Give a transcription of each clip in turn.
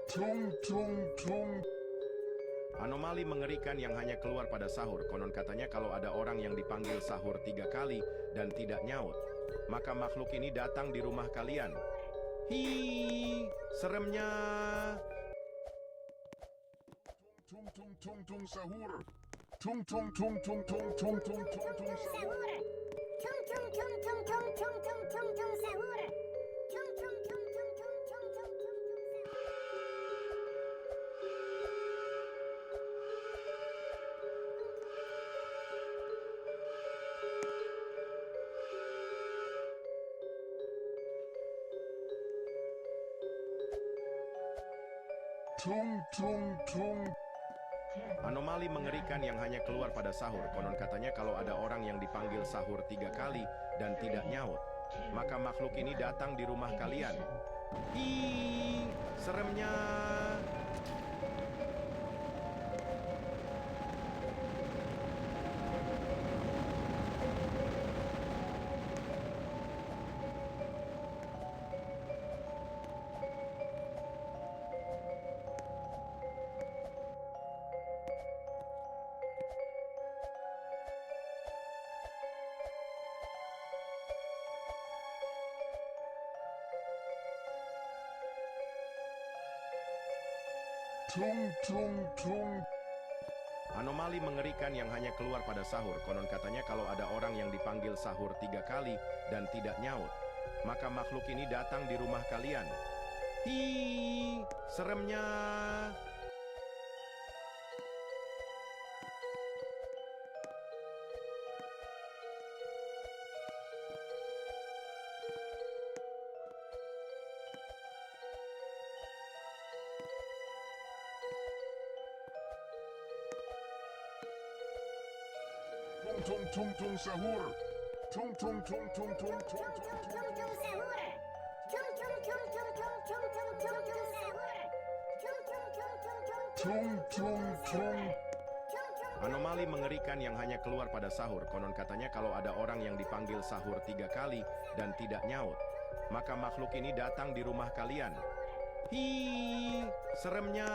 Tung tung tung. Anomali mengerikan yang hanya keluar pada sahur. Konon katanya kalau ada orang yang dipanggil sahur 3 kali dan tidak nyaut, maka makhluk ini datang di rumah kalian. Hi, seremnya. Tung tung tung tung sahur. Tung tung tung tung tung tung tung tung tung sahur. Tung tung tung tung tung tung tung tung tung sahur. Tung tung tung tung tung tung tung tung tung sahur. Tung tung tung. Anomali mengerikan yang hanya keluar pada sahur. Konon katanya kalau ada orang yang dipanggil sahur 3 kali dan tidak nyaut, maka makhluk ini datang di rumah kalian. Hi, seremnya. Tung tung tung. Anomali mengerikan yang hanya keluar pada sahur. Konon katanya kalau ada orang yang dipanggil sahur 3 kali dan tidak nyaut, maka makhluk ini datang di rumah kalian. Hi, seremnya. Tung tung tung tung sahur. Tung tung tung tung tung tung Tung tung tung tung tung sahur. Tung tung tung tung tung tung tung tung tung sahur. Tung tung tung tung tung tung tung tung. Anomali mengerikan yang hanya keluar pada sahur. Konon katanya kalau ada orang yang dipanggil sahur 3 kali dan tidak nyaut, maka makhluk ini datang di rumah kalian. Hi, seremnya.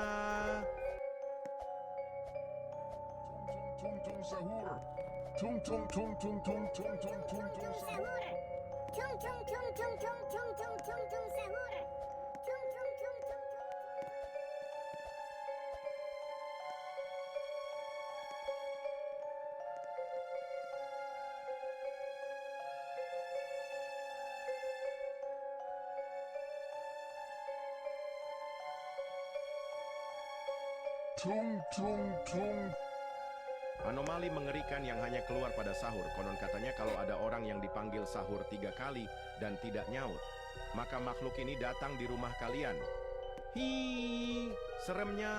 Tung tung sahur. Tung tung tung tung tung tung tung tung tung sahur. Tung tung tung tung tung tung tung tung tung sahur. Tung tung tung tung tung. Tung tung tung. Anomali mengerikan yang hanya keluar pada sahur. Konon katanya kalau ada orang yang dipanggil sahur 3 kali dan tidak nyaut, maka makhluk ini datang di rumah kalian. Hi, seremnya.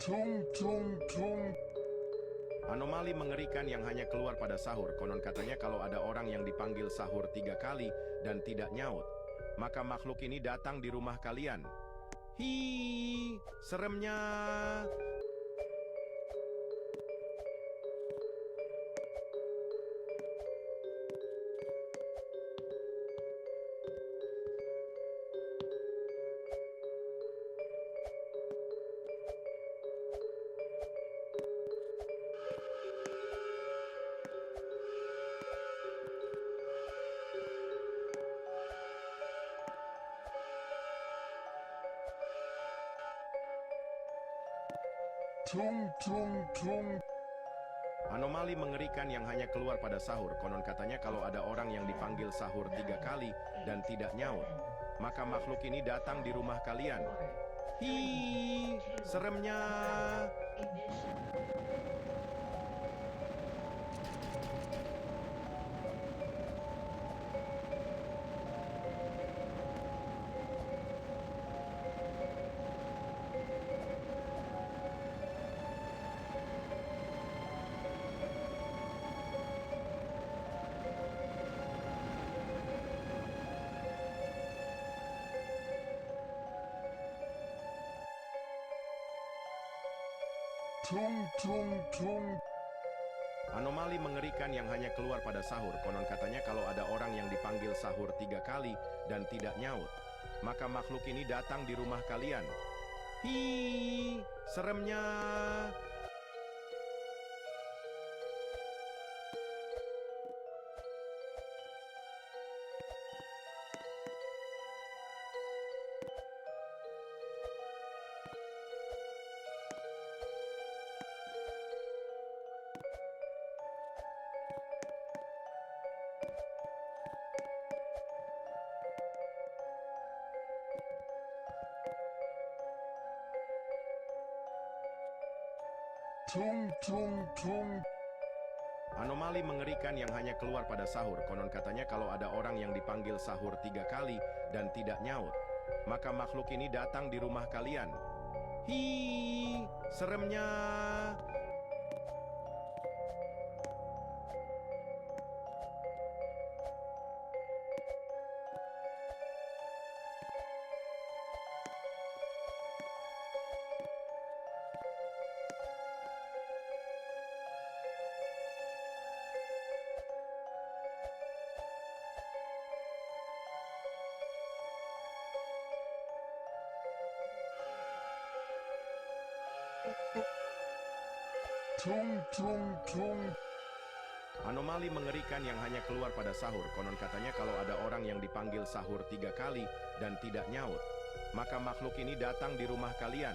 Tung tung tung. Anomali mengerikan yang hanya keluar pada sahur. Konon katanya kalau ada orang yang dipanggil sahur 3 kali dan tidak nyaut, maka makhluk ini datang di rumah kalian. Hi, seremnya. Tung tung tung. Anomali mengerikan yang hanya keluar pada sahur. Konon katanya kalau ada orang yang dipanggil sahur 3 kali dan tidak nyaut, maka makhluk ini datang di rumah kalian. Hi, seremnya. Tung tung tung. Anomali mengerikan yang hanya keluar pada sahur. Konon katanya kalau ada orang yang dipanggil sahur 3 kali dan tidak nyaut, maka makhluk ini datang di rumah kalian. Hi, seremnya. Tung tung tung. Anomali mengerikan yang hanya keluar pada sahur. Konon katanya kalau ada orang yang dipanggil sahur 3 kali dan tidak nyaut, maka makhluk ini datang di rumah kalian. Hi, seremnya. Tung tung tung. Anomali mengerikan yang hanya keluar pada sahur. Konon katanya kalau ada orang yang dipanggil sahur 3 kali dan tidak nyaut, maka makhluk ini datang di rumah kalian.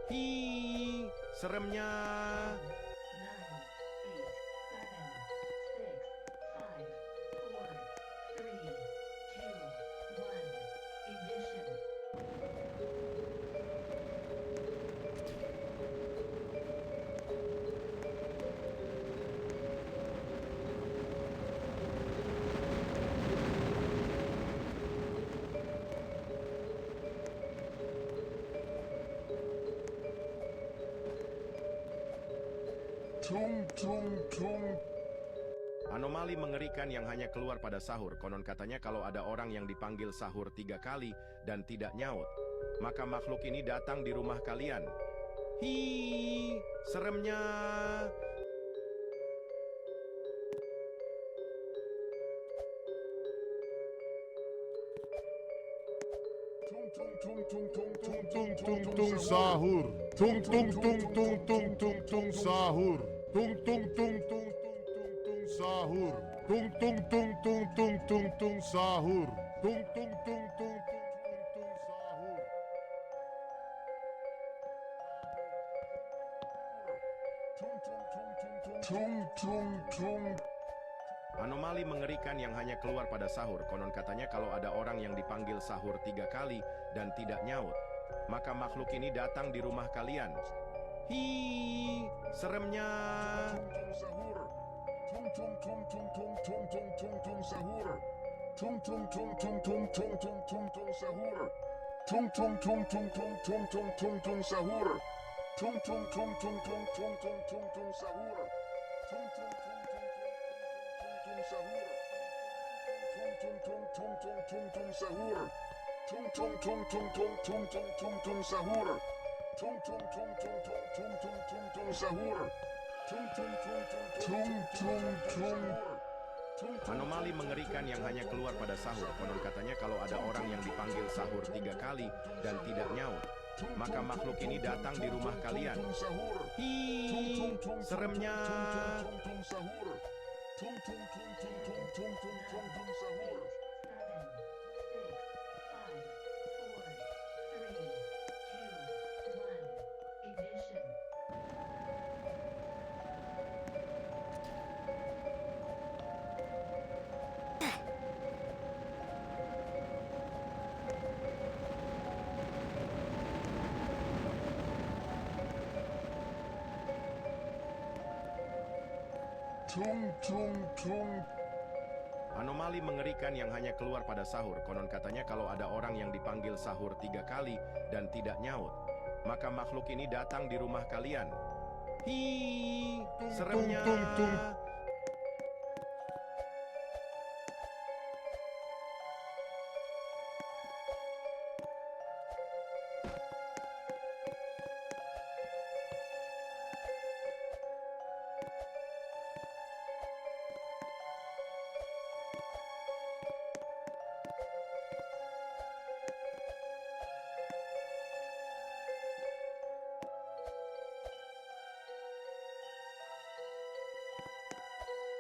Hi, seremnya. 5, 4, 3, 2, 1, ignition. Tung tung tung. Anomali mengerikan yang hanya keluar pada sahur. Konon katanya kalau ada orang yang dipanggil sahur 3 kali dan tidak nyaut, maka makhluk ini datang di rumah kalian. Hi, seremnya. Tung tung tung tung tung Tung tung tung tung sahur. Tung tung tung tung tung tung tung sahur. Tung tung tung tung tung tung tung sahur. Tung tung tung tung tung tung tung sahur. Tung tung tung tung tung tung tung sahur. tung tung tung. Anomali mengerikan yang hanya keluar pada sahur. Konon katanya kalau ada orang yang dipanggil sahur 3 kali dan tidak nyaut, maka makhluk ini datang di rumah kalian. Hi, seremnya. Tung tung tung tung tung tung tung tung tung sahur. Tung tung tung tung tung tung tung tung tung sahur. Tung tung tung tung tung tung tung tung tung sahur. Tung tung tung tung tung tung tung tung tung sahur. Tung tung tung tung tung sahur. Tung tung tung tung tung tung tung tung sahur. Tung tung tung tung tung tung tung tung sahur. Tung tung tung tung tung tung tung. Anomali mengerikan yang hanya keluar pada sahur. Konon katanya kalau ada orang yang dipanggil sahur 3 kali dan tidak nyaut, maka makhluk ini datang di rumah kalian. Hi, seremnya. Tung tung tung. Anomali mengerikan yang hanya keluar pada sahur. Konon katanya kalau ada orang yang dipanggil sahur 3 kali dan tidak nyaut, maka makhluk ini datang di rumah kalian. Hi, seremnya. tung tung.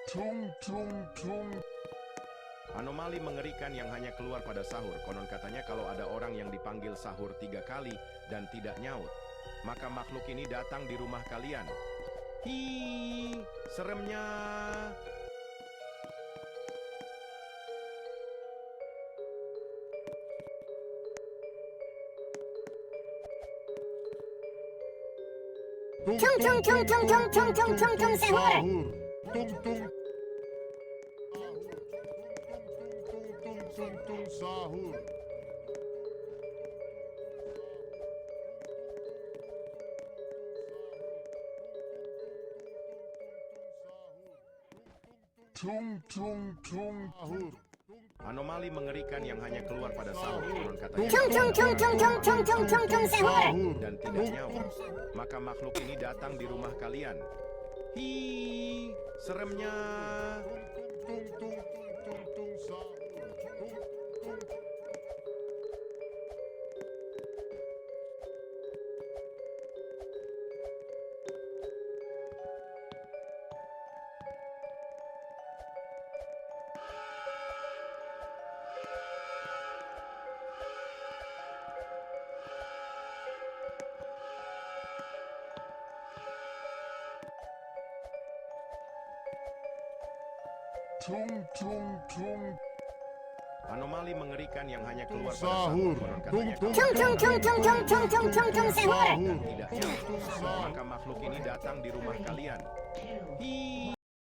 Tung tung tung. Anomali mengerikan yang hanya keluar pada sahur. Konon katanya kalau ada orang yang dipanggil sahur 3 kali dan tidak nyaut, maka makhluk ini datang di rumah kalian. Hi, seremnya. Tung tung tung tung tung tung tung tung tung sahur. Tung tung. Tung tung sahur. Tung tung tung. Sahur. Anomali mengerikan yang hanya keluar pada sahur. Konon katanya Tung tung tung tung tung tung tung tung tung sahur. Sahur. dan tidak nyaut, maka makhluk ini datang di rumah kalian. Hi, seremnya. Tung tung tung tung sahur. Tung tung. Tung tung tung. Anomali mengerikan yang hanya keluar pada Sahur. sahur. Konon Tung katanya tung. Tung tung tung tung tung tung tung tung tung sahur. Sahur. tidak nyaut, maka makhluk ini datang di rumah kalian. Hi,